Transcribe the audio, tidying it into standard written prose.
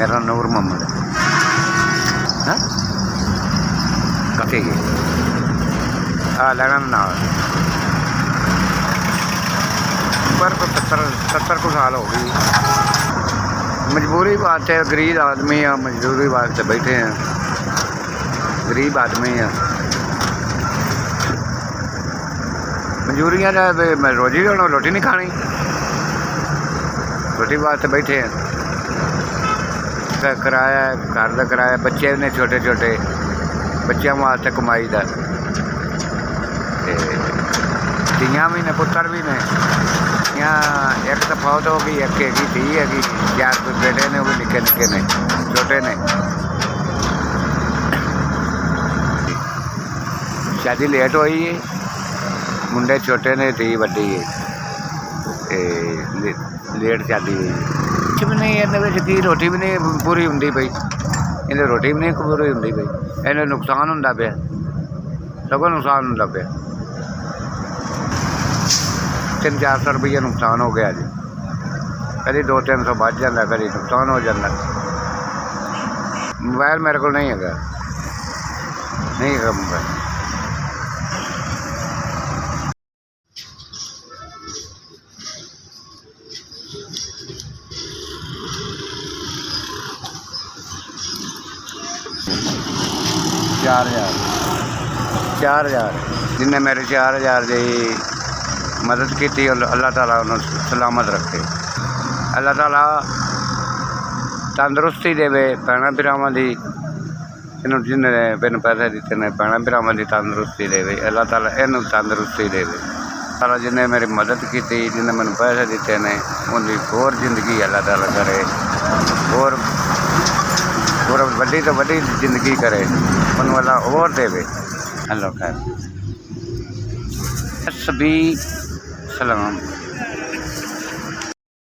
मेरा नूर मोहम्मद है। कथी लगन ना पर 70 को साल हो गई। मजबूरी बात है, गरीब आदमी है, मजबूरी वास्ते बैठे हैं, गरीब आदमी है। मजबूरियाँ रोजी रोटी नहीं खानी, रोटी वास्ते बैठे हैं। किराया घर का किराया, बच्चे ने छोटे छोटे बच्चों वास्ते कमाई का, धियाँ भी ने पुत्र भी ने। यहाँ एक तो फौत हो गई, एक हैगी धी हैगी, 4 बेटे ने, वो भी निके निके ने, छोटे ने। शादी लेट हुई है, मुंडे छोटे ने, धी वड्डी है, लेट शादी हुई। कुछ भी नहीं इन्हें रोटी भी नहीं पूरी होंगी पई, इन्हें रोटी भी नहीं पूरी होंगी पई, इन्हें नुकसान होंदा पिया, सगों नुकसान होंदा पिया। 300-400 रुपये नुकसान हो गया जी, कभी 200-300 बच जाता, कभी नुकसान हो जाता। मोबाइल मेरे को नहीं है, नहीं है मोबाइल। चार हज़ार जिन्हें मेरे 4000 की मदद की, अल्लाह ताला उन्होंने सलामत रखे। अल्लाह ताला तंदुरुस्ती देवे भैन भरावां दी, जिन्हें बिन पैसे दिते ने भैन भरावां दी तंदुरुस्ती देवे, अल्लाह ताला इन्हूं तंदुरुस्ती देवे। ताला जिन्हें मेरी मदद की, जिन्हें मैंने पैसे दिते ने, उनकी होर जिंदगी अल्लाह ताला करे, होर वड्डी तो वड्डी जिंदगी करे, उन्होंने वाला और देवे। अल्लाह खैर। सभी सलाम।